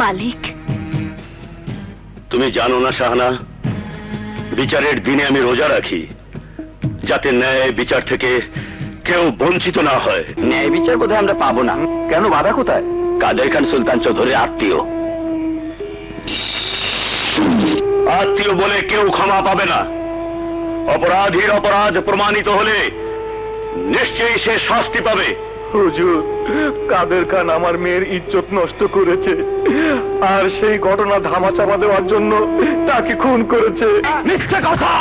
মালিক। তুমি জানো না শাহানা, বিচারের দিনে আমি রোজা রাখি, যাতে ন্যায় বিচার থেকে কেউ বঞ্চিত না হয়। ন্যায় বিচার বোধহয় আমরা পাবো না। কেন, বাধা কোথায়? কাদের খান সুলতান চৌধুরীর আত্মীয়। আত্মীয় বলে কেউ ক্ষমা পাবে না। অপরাধীর অপরাধ প্রমাণিত হলে নিশ্চয়ই সে শাস্তি পাবে। হুজুর, কাদের খান আমার মেয়ের ইজ্জত নষ্ট করেছে, আর সেই ঘটনা ধামাচাপা দেওয়ার জন্য তাকে খুন করেছে। মিথ্যে কথা,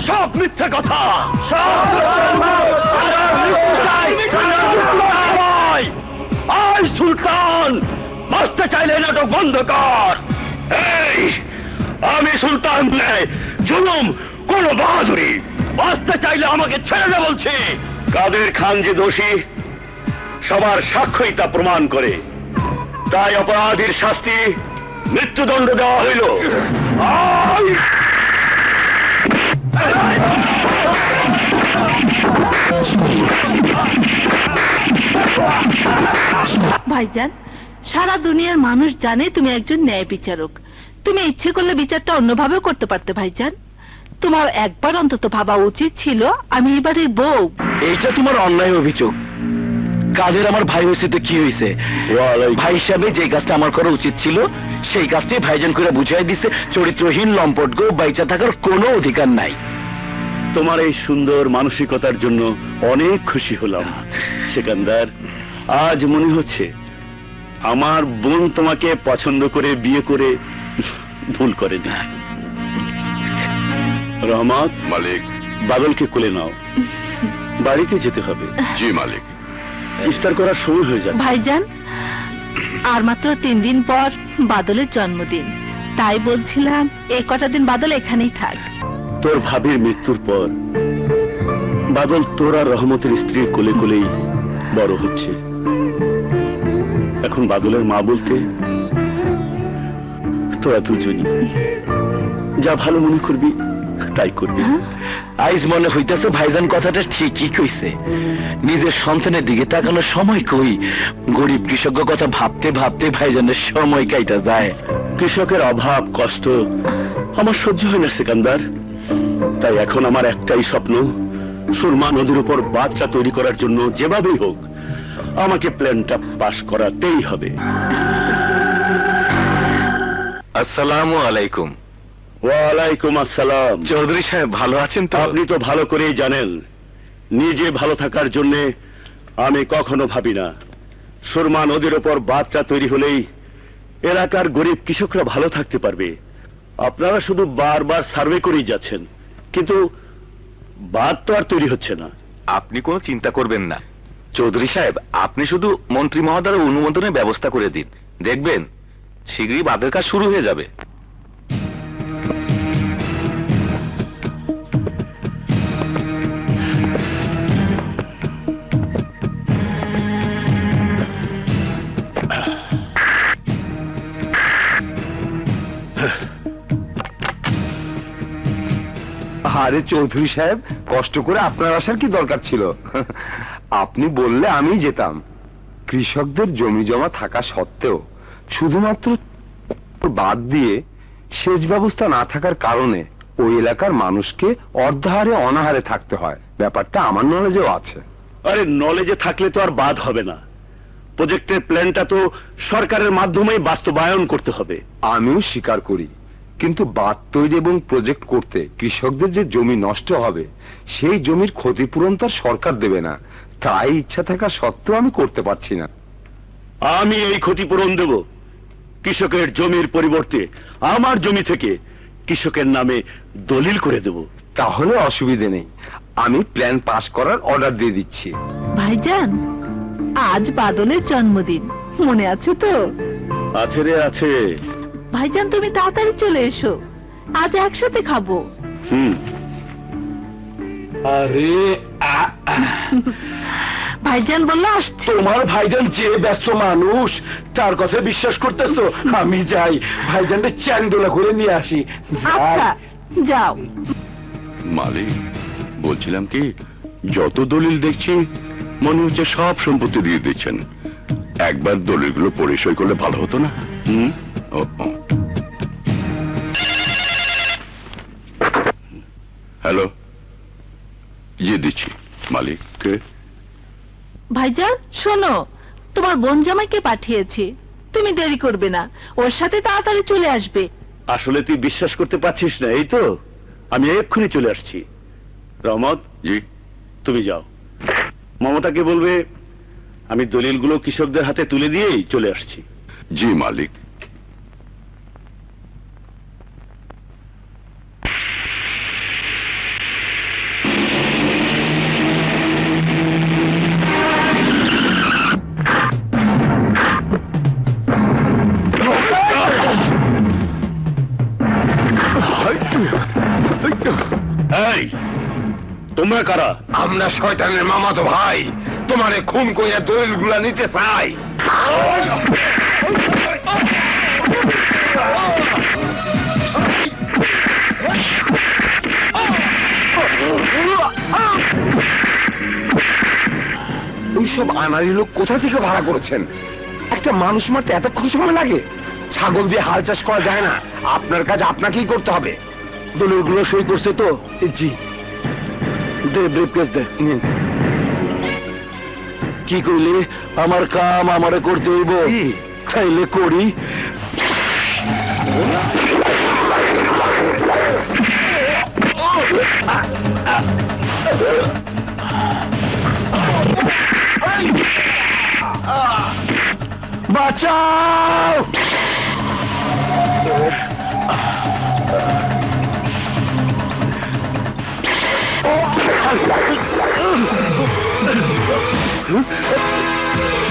সব মিথ্যে কথা। আয় সুলতান, বাঁচতে চাইলে নাটক বন্ধ কর। এই আমি সুলতান নয়, জুলুম কোন বাহাদুরি। বাঁচতে চাইলে আমাকে ছেড়ে দে বলছি। কাদের খান যে দোষী সবার সাক্ষ্যই তা প্রমাণ করে, তাই অপরাধীর শাস্তি মৃত্যুদণ্ড দেওয়া হইল। ভাইজান, সারা দুনিয়ার মানুষ জানে তুমি একজন ন্যায় বিচারক। তুমি ইচ্ছে করলে বিচারটা অন্যভাবেও করতে পারতে ভাইজান। তোমার একবার অন্তত ভাবা উচিত ছিল আমি এবারের বউ। এইটা তোমার অন্যায় অভিযোগ। কাদের আমার ভাই হয়েছে তো কি হয়েছে? ভাই হিসাবে যে কাজটা আমার করা উচিত ছিল সেই কাজটাই ভাইজান করে বুঝাই দিছে। চরিত্রহীন লম্পট গো বাইচা থাকার কোনো অধিকার নাই। তোমার এই সুন্দর মানসিকতার জন্য অনেক খুশি হলাম সেকান্দার। আজ মনে হচ্ছে আমার বোন তোমাকে পছন্দ করে বিয়ে করে ভুল করেনি। রহমত, মালিক। বাদলকে কোলে নাও, বাড়িতে যেতে হবে। জি মালিক। ইফতার করার সময় হয়ে যাচ্ছে। ভাইজান, আর মাত্র 3 দিন পর বাদলের জন্মদিন, তাই বলছিলাম এই কটা দিন বাদল এখানেই থাক। তোর ভাবির মৃত্যুর পর বাদল তোর আর রহমতের স্ত্রীর কোলে কোলেই বড় হচ্ছে। এখন বাদলের মা বলতে তোরা দুজনই। যা ভালো মনে করবি তাই করবি। আইজ মনে হইতেছে ভাইজান কথাটা ঠিকই কইছে। নিজের সন্তানের দিকে তাকানোর সময় কই, গরিব কৃষকের কথা ভাবতে ভাবতে ভাইজানের সময় কাইটা যায়। কৃষকের অভাব কষ্ট আমার সহ্য হয় না সেকান্দার। তাই এখন আমার একটাই স্বপ্ন, সুরমা নদীর উপর বাঁধটা তৈরি করার জন্য যেভাবেই হোক আমাকে প্ল্যানটা পাশ করাতেই হবে। আসসালামু আলাইকুম। ওয়ালাইকুম আসসালাম। চৌধুরী সাহেব ভালো আছেন তো? আপনি তো ভালো করেই জানেন, নিজে ভালো থাকার জন্য আমি কখনো ভাবি না। সুরমা নদীর উপর বাঁধটা তৈরি হলেই এলাকার গরিব কৃষকরা ভালো থাকতে পারবে। আপনারা শুধু বারবার সার্ভে করেই যাচ্ছেন, কিন্তু বাঁধ তো আর তৈরি হচ্ছে না। আপনি কোনো চিন্তা করবেন না চৌধুরী সাহেব, আপনি শুধু মন্ত্রী মহোদয়ের অনুমোদনের ব্যবস্থা করে দিন, দেখবেন শীঘ্রই বাঁধের কাজ শুরু হয়ে যাবে। আরে চৌধুরী সাহেব, কষ্ট করে আপনার আসার কি দরকার ছিল? আপনি বললে আমি যেতাম। কৃষকদের জমি জমা থাকা সত্ত্বেও শুধুমাত্র বাদ দিয়ে সেচ ব্যবস্থা না থাকার কারণে ওই এলাকার মানুষকে অর্ধাহারে অনাহারে থাকতে হয়। ব্যাপারটা আমার নলেজেও আছে। আরে নলেজে থাকলে তো আর বাদ হবে না। প্রজেক্টের প্ল্যানটা তো সরকারের মাধ্যমেই বাস্তবায়ন করতে হবে। আমিও স্বীকার করি, কিন্তু বাঁধ তৈরি এবং প্রজেক্ট করতে কৃষকদের যে জমি নষ্ট হবে সেই জমির ক্ষতিপূরণ তো সরকার দেবে না। তাই ইচ্ছা থাকা সত্ত্বেও আমি করতে পারছি না। আমি এই ক্ষতিপূরণ দেব। কৃষকের জমির পরিবর্তে আমার জমি থেকে কৃষকের নামে দলিল করে দেব। তাহলে অসুবিধে নেই, আমি প্ল্যান পাস করার অর্ডার দিয়ে দিচ্ছি। ভাইজান, আজ বাদলের জন্মদিন, মনে আছে তো? আছে রে আছে। ভাইজান, তুমি তাড়াতাড়ি চলে এসো, আজ একসাথে খাবো। আরে ভাইজান বললো আসছে। তোমার ভাইজান যে ব্যস্ত মানুষ, তার কথা বিশ্বাস করতেছো? আমি যাই, ভাইজানটা চ্যাংদোলা করে নিয়ে আসি। আচ্ছা, যাও। মালিক, বলছিলাম কি, যত দলিল দেখছি মনে হচ্ছে সব সম্পত্তি দিয়ে দিচ্ছেন। একবার দলিলগুলো পড়ে সই করলে ভালো হতো না? ও, ও। হ্যালো, জি দিচ্ছি। মালিক কে? ভাইজান শোনো, তোমার বোন জামাইকে পাঠিয়েছি, তুমি দেরি করবে না, ওর সাথে তাড়াতাড়ি চলে আসবে। আসলে তুই বিশ্বাস করতে পারছিস না, এই তো আমি এক্ষুনি চলে আসছি। রহমত, জি। তুমি যাও, মমতাকে বলবে আমি দলিলগুলো কৃষকদের হাতে তুলে দিয়েই চলে আসছি। জি মালিক। এই তোমরা কারা? আমরা শয়তানের মামাতো ভাই, তোমারে খুন কইরা দলিলগুলা নিতে চাই। ওইসব আনারি লোক কোথা থেকে ভাড়া করেছেন? একটা মানুষ মারতে এতক্ষণ সময় লাগে? ছাগল দিয়ে হাল চাষ করা যায় না, আপনার কাজ আপনাকেই করতে হবে। দলিলগুলো সই করছে তো? জি। দে ব্রিফকেস দে। কি কইলে? আমার কাম আমারে করতে হইব, খাইলে করি। বাঁচাও!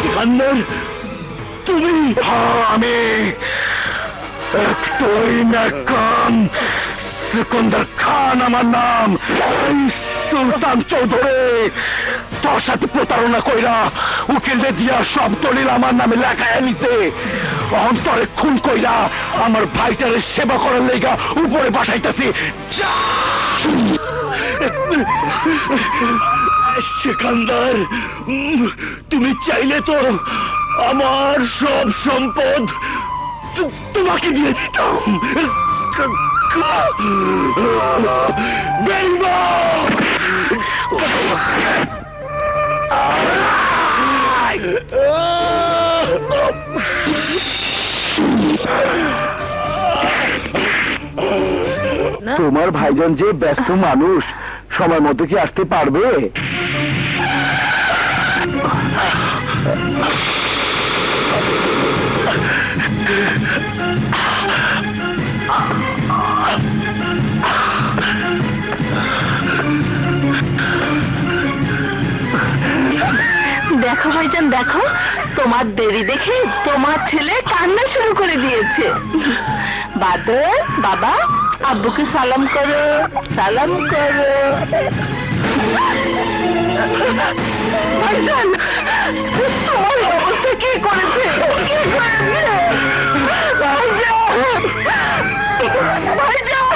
সিকান্দার, তুমি? আমি একটাই না কাম, সিকান্দার খান আমার নাম। এই সুলতান চৌধুরী তোর সাথে প্রতারণা কইরা উকিলদের দিয়া সব দলিল আমার নামে লেখায় নিতে, অন্তরে খুন কইরা আমার ভাইটারে সেবা করার লেগা উপরে বাসাইতেছি। সিকান্দার, তুমি চাইলে তো আমার সব সম্পদ তোমাকে দিয়ে দিতাম। তোমার ভাইজান যে ব্যস্ত মানুষ, সময় মতো কি আসতে পারবে? দেখো ভাইজান দেখো, তোমার দেরি দেখে তোমার ছেলে কান্না শুরু করে দিয়েছে। বাদল বাবা, আব্বুকে সালাম করো, সালাম করো। ভাইজান, তোমার অবস্থা কি করেছে? কি করেছে? ভাইজান, ভাইজান,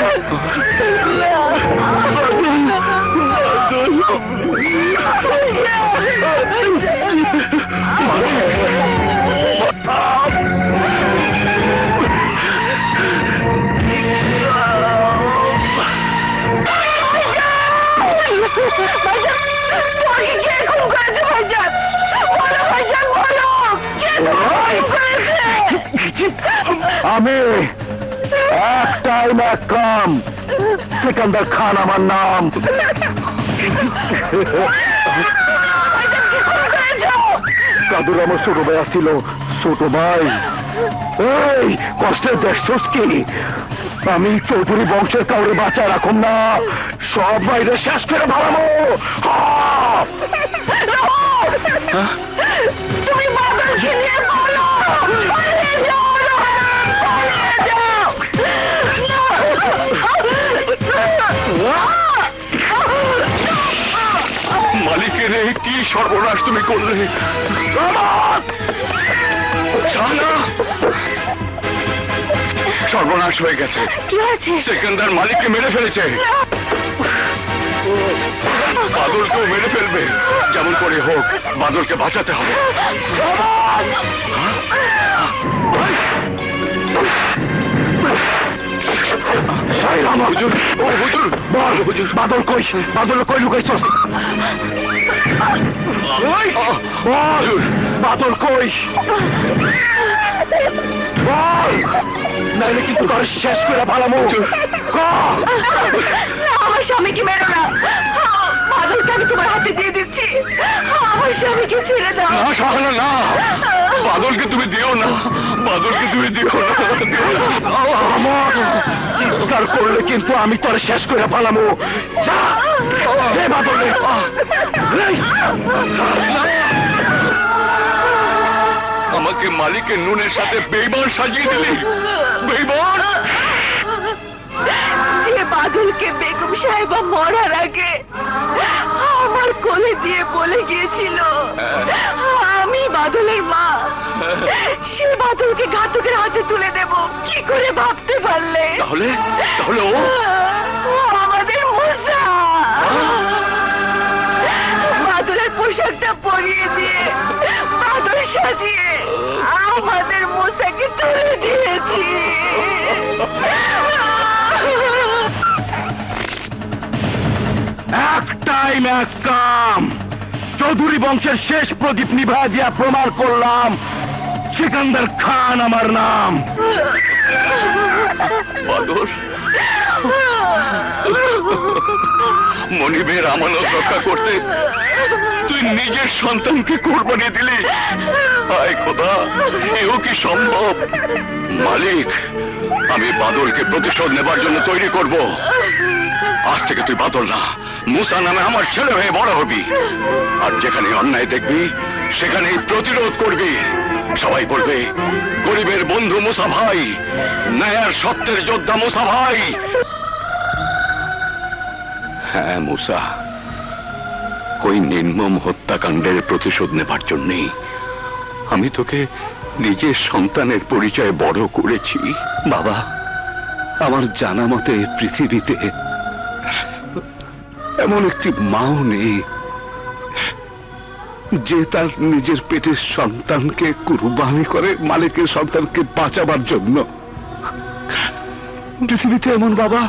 আমি একটাই না কাম, সিকান্দার খান আমার নাম। কাদুর আমার ছোট ভাই আসছিল। ছোট ভাই, এই কষ্টের দেখছস কি? আমি চৌধুরী বংশের কাউরে বাঁচা রাখুন না, সব বাইরে শেষ করে ভাড়াবো। তুমি বাদলকে নিয়ে বলো, পালিয়ে যাও, পালিয়ে যাও। মালিকের কি সর্বনাশ তুমি করলে? সর্বনাশ হয়ে গেছে। কি হয়েছে? সেকেন্দার মালিককে মেরে ফেলেছে। বাদলকেও মেরে ফেলবে। যেমন করে হোক বাদলকে বাঁচাতে হবে। হুজুর, ও হুজুর, বল হুজুর, বাদল কই? বাদল কই লুকাইছস? বল, বাদল কই? বল, নাইলে কিন্তু তোর শেষ করে ভালামো। আমার স্বামীকে মেরো না, বাদলকে আমি তোমার হাতে দিয়ে দিচ্ছি। আমার স্বামীকে ছেড়ে দাও। না শাহানা, না, বাদলকে তুমি দিও না, বাদলকে তুমি দিও না, দিও না। আমার চিৎকার করলে কিন্তু আমি তোর শেষ করে ফেলামো। যা, দে বাদলে। আমাকে মালিকের নুনের সাথে বেইমান সাজিয়ে দিলি, বেইমান। যে বাদলকে বেগম সাহেবা মরার আগে আমার কোলে দিয়ে বলে গিয়েছিল আমি বাদলের মা, সে বাদলকে ঘাতকের হাতে তুলে দেব, কি করে ভাবতে পারলে? তাহলে তাহলে ও ও আমাদের মুসা। বাদলের পোশাকটা পরিয়ে দিয়ে বাদল সাজিয়ে আমাদের মুসাকে তুলে দিয়েছি। এক টাইম এক কাম। চৌধুরী বংশের শেষ প্রদীপ নিভা দিয়া প্রমাণ করলাম সিকান্দার খান আমার নাম। বাদর, মনিবের আমানত রক্ষা করতে তুই নিজের সন্তানকে কোরবানি দিলি। হায় খোদা, এও কি সম্ভব? মালিক, আমি বাদলকে প্রতিশোধ নেবার জন্য তৈরি করব। আজ থেকে তুই বাদল না, মুসা নামে আমার ছেলে হয়ে বড় হবি। আর যেখানে অন্যায় দেখবি সেখানেই প্রতিরোধ করবি। সবাই বলবে গরিবের বন্ধু মুসা ভাই, ন্যায়ের সত্যের যোদ্ধা মুসা ভাই। হ্যাঁ মুসা, ওই নির্মম হত্যাকাণ্ডের প্রতিশোধ নেবার জন্যই আমি তোকে নিজের সন্তানের পরিচয় বড় করেছি। বাবা, আমার জানা মতে পৃথিবীতে এমন একটি মাও নেই যে তার নিজের পেটের সন্তানকে কুরবানি করে মালিকের সন্তানকে বাঁচাবার জন্য। পৃথিবীতে এমন বাবা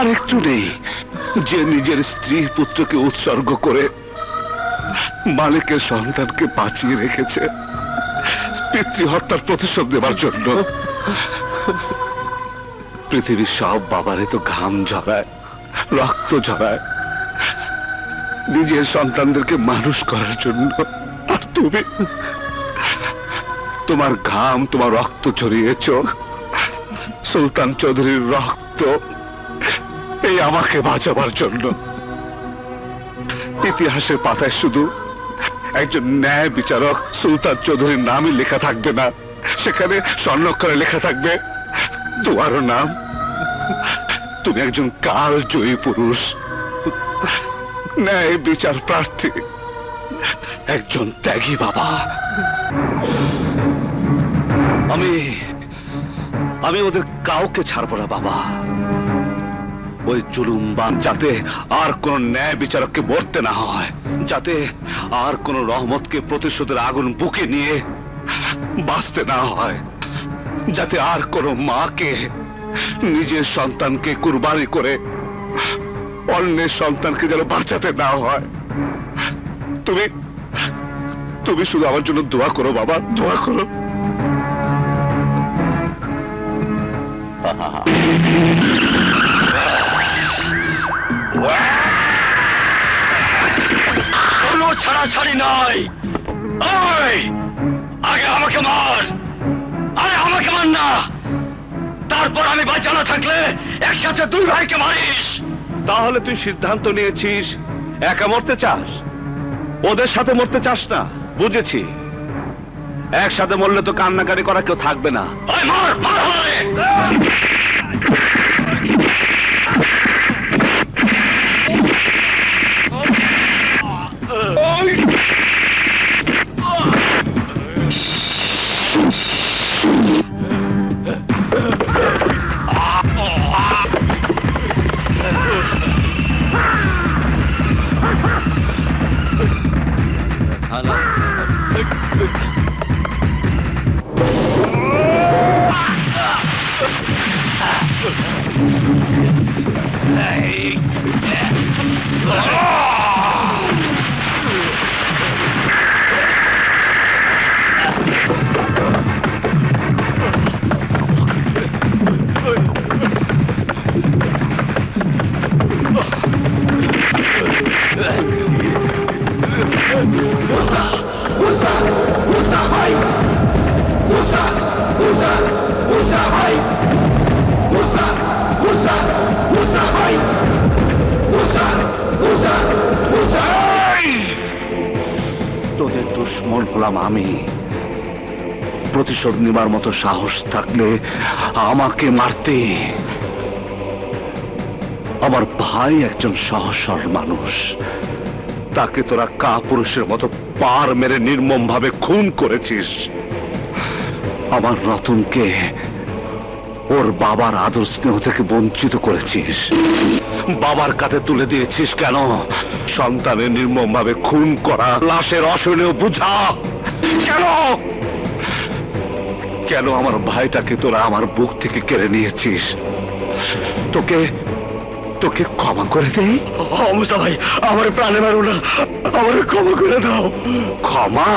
আরেকটু নেই যে নিজের স্ত্রী পুত্রকে উৎসর্গ করে মালিকের সন্তানকে বাঁচিয়ে রেখেছে পিতৃহত্যার প্রতিশোধ দেবার জন্য। পৃথিবীর সব বাবারে তো ঘাম ঝরায়, রক্ত ঝরায় নিজের সন্তানদেরকে মানুষ করার জন্য। আর তুমি তোমার ঘাম, তোমার রক্ত ঝরিয়েছ সুলতান চৌধুরীর রক্ত এই আমাকে বাঁচাবার জন্য। ইতিহাসের পাতায় শুধু একজন ন্যায় বিচারক সুলতান চৌধুরীর নামই লেখা থাকবে না, সেখানে স্বর্ণাক্ষরে লেখা থাকবে তোমারও নাম। তুমি একজন কালজয়ী পুরুষ, ন্যায় বিচার প্রার্থী, একজন ত্যাগী বাবা। আমি ওদের কাউকে ছাড়বো না বাবা। ওই জুলুমবান যাতে আর কোন ন্যায় বিচারককে মরতে না হয়, যাতে আর কোন রহমতকে প্রতিশোধের আগুন বুকে নিয়ে বাঁচতে না হয়, যাতে আর কোন মাকে নিজের সন্তানকে কুরবানি করে অন্যের সন্তানকে যেন বাঁচাতে না হয়। তুমি শুধু আমার জন্য দোয়া করো বাবা, দোয়া করো। কোনো ছাড়াছাড়ি নাই। আগে আমাকে মার, আরে আমাকে মার না, তারপর আমি বাঁচানো থাকলে একসাথে দুই ভাইকে মারিস। তাহলে তুই সিদ্ধান্ত নিয়েছিস একা মরতে চাস, ওদের সাথে মরতে চাস না। বুঝেছি, একসাথে মরলে তো কান্নাকাটি করা কেউ থাকবে না। মার মার হয়। দুশ্মন হলাম আমি। প্রতিশোধ নেবার মতো সাহস থাকলে আমাকে মারতে। আমার ভাই একজন সহজ সরল মানুষ, তাকে তোরা কাপুরুষের মতো পার মেরে নির্মম ভাবে খুন করেছিস। আমার রতনকে ওর বাবার আদর স্নেহ থেকে বঞ্চিত করেছিস। বাবার কাছে তুলে দিয়েছিস কেন? সন্তানের নির্মম ভাবে খুন করা লাশের অসহনীয় বুঝা কেন? কেন আমার ভাইটাকে তোরা আমার বুক থেকে কেড়ে নিয়েছিস? তোকে তোকে ক্ষমা করে দেই? মুসা ভাই, আমার প্রাণে মারো না, আমার ক্ষমা করে দাও। ক্ষমা?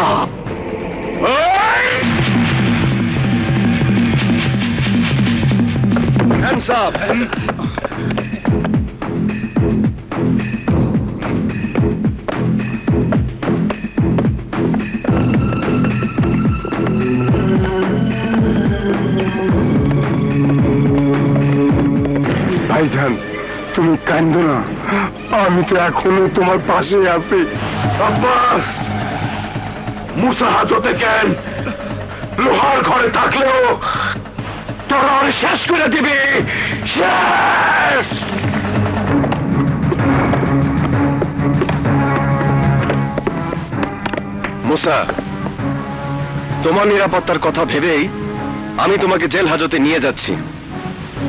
Hands up! ভাইজান, তুমি কান্দো না, আমি তো এখনো তোমার পাশে আছি। আব্বাস, মুসা হাজতে কেন? লোহার ঘরে থাকলেও তোরা ওরে শেষ করে দিবি। শেষ! মুসা, তোমার নিরাপত্তার কথা ভেবেই আমি তোমাকে জেল হাজতে নিয়ে যাচ্ছি।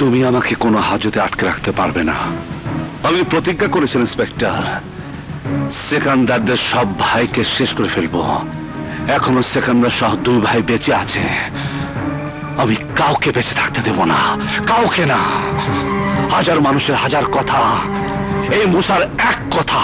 তুমি আমাকে কোনো হাজতে আটকে রাখতে পারবে না। আমি প্রতিজ্ঞা করেছি ইন্সপেক্টর, সেকান্দারদের সব ভাইকে শেষ করে ফেলবো। এখনো সেকান্দার সহ 2 ভাই বেঁচে আছে। আমি কাউকে বেঁচে থাকতে দেব না, কাউকে না। হাজার মানুষের হাজার কথা, এই মুসার এক কথা।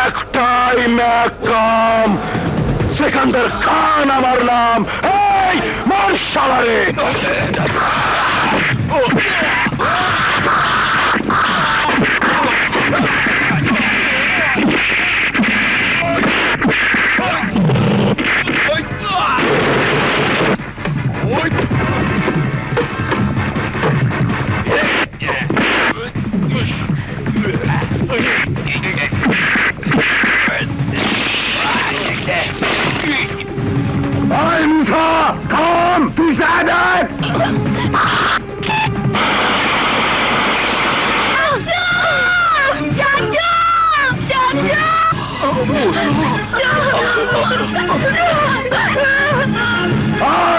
একটাই ম্যাকাম, সেকান্দার খান আমার নাম। এই মার শালারে! Hey Musa, come! তুই সাদাত!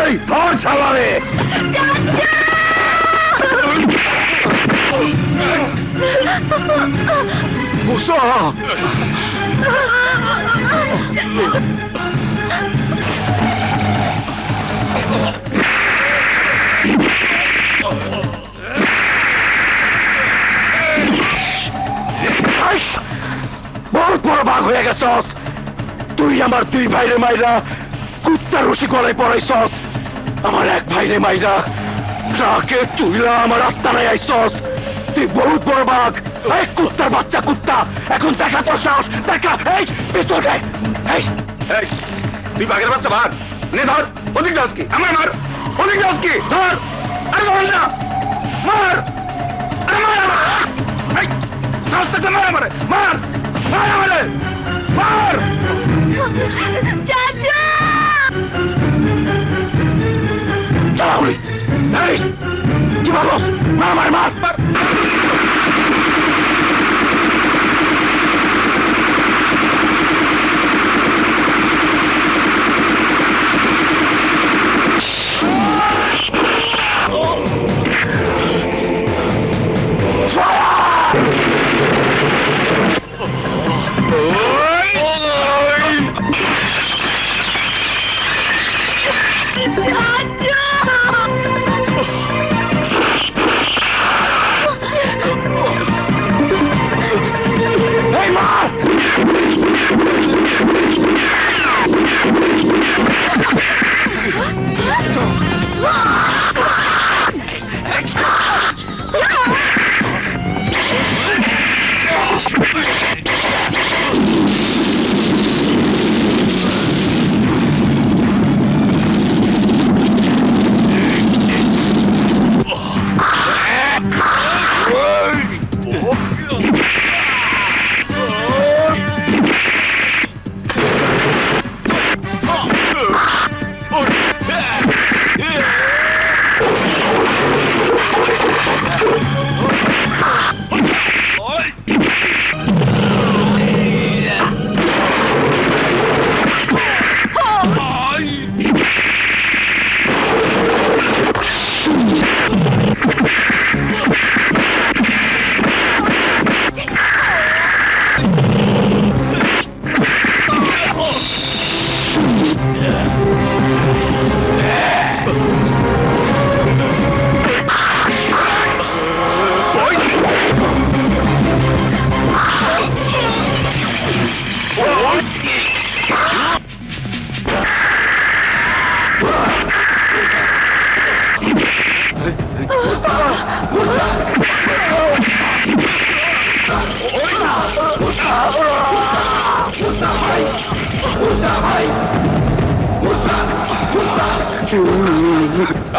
এই ধর শালারে! মুসা! রাগ হয়ে গেছস। তুই আমার দুই ভাইরে মাইরা কুত্তার রশি গলায় পড়াইছস। আমার এক ভাইরে মাইরা ট্রাকে তুইলা আমার আস্তানায় আইছস। তুই বহুত বড় বাঘ, এই কুত্তার বাচ্চা কুত্তা। এখন দেখা তোর সাহস, দেখা। এই পিস্তল দে। এই এই, তুই বাঘের বাচ্চা ভাগ নে, ধর। ওদিক যাস কি? আমার মার। ওদিক যাস কি? ধর। আরে ধর না, মার। আরে মার আমার। এই, সাহস থাকলে মার আমারে। মার, মার আমারে, মার। চালাউলি। এই কি ভাবস? মার মার মার মার।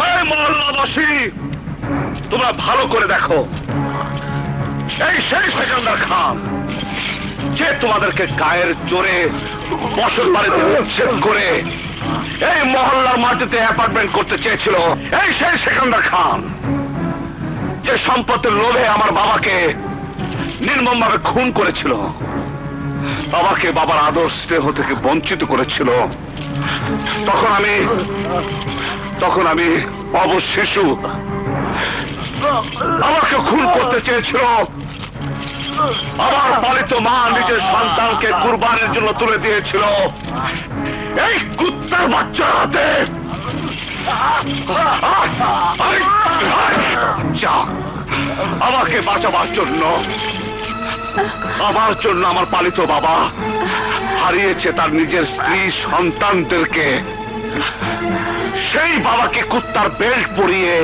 এই মহল্লাবাসী, তোমরা ভালো করে দেখো, এই সেই সেকেন্দার খান যে তোমাদেরকে গায়ের জোরে বসত বাড়িতে উচ্ছেদ করে এই মহল্লার মাটিতে অ্যাপার্টমেন্ট করতে চেয়েছিল। এই সেই সেকেন্দার খান যে সম্পত্তির লোভে আমার বাবাকে নির্মমভাবে খুন করেছিল, বাবাকে বাবার আদর স্নেহ থেকে বঞ্চিত করেছিল। তখন আমি অবশ শিশু, আমাকে খুন করতে চেয়েছিল। আমার পালিত মা নিজের সন্তানকে কুরবানির জন্য তুলে দিয়েছিল এই কুত্তার বাচ্চার হাতে। আমাকে বাঁচাবার জন্য, আমার জন্য আমার পালিত বাবা হারিয়েছে তার নিজের স্ত্রী সন্তানদেরকে। সেই বাবাকে কুত্তার বেল্ট পরিয়ে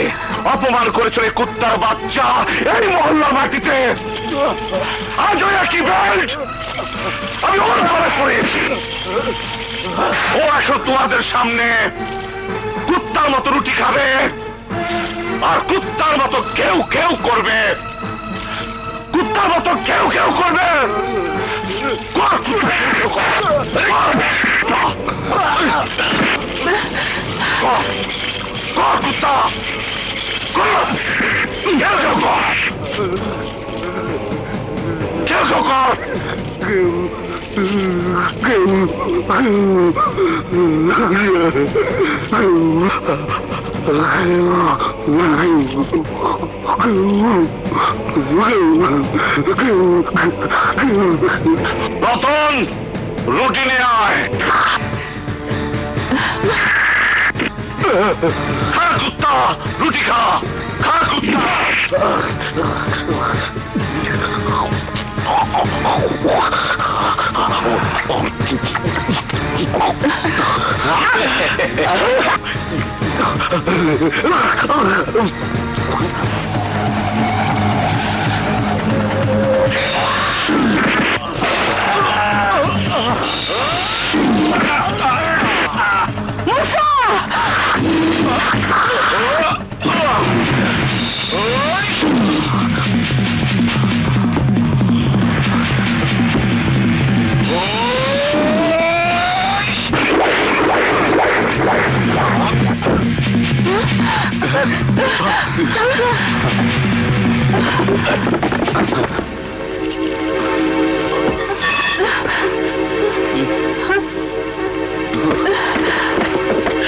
অপমান করেছিল এই কুত্তার বাচ্চা এই মহল্লা মাটিতে। আজ ওই একই বেল্ট আমি ওর ঘরে পরিয়েছি। ও এখন তোমাদের সামনে কুত্তার মতো রুটি খাবে আর কুত্তার মতো কেউ কেউ করবে। কুত্তার মতো কেউ কেউ করবে। কুত্তা কেউ কেউ কর। রতন, রুটি নিয়ে আয়। খা কুত্তা, রুটি খা, খা কুত্তা।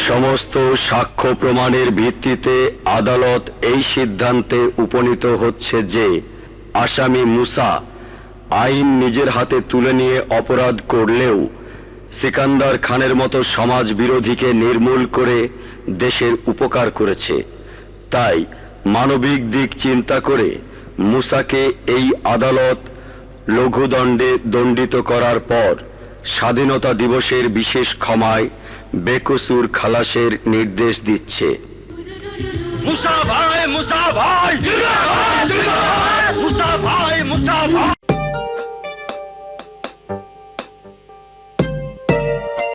সমস্ত সাক্ষ্য প্রমাণের ভিত্তিতে আদালত এই সিদ্ধান্তে উপনীত হচ্ছে যে আসামি মুসা আইন নিজের হাতে তুলে নিয়ে অপরাধ করলেও সিকান্দার খানের মতো সমাজ বিরোধীকে নির্মূল করে দেশের উপকার করেছে। তাই মানবিক দিক চিন্তা করে মুসাকে এই আদালত লঘুদণ্ডে দণ্ডিত করার পর স্বাধীনতা দিবসের বিশেষ ক্ষমায় বেকসুর খালাসের নির্দেশ দিচ্ছে। মুসা ভাই, মুসা ভাই, জিন্দাবাদ, জিন্দাবাদ।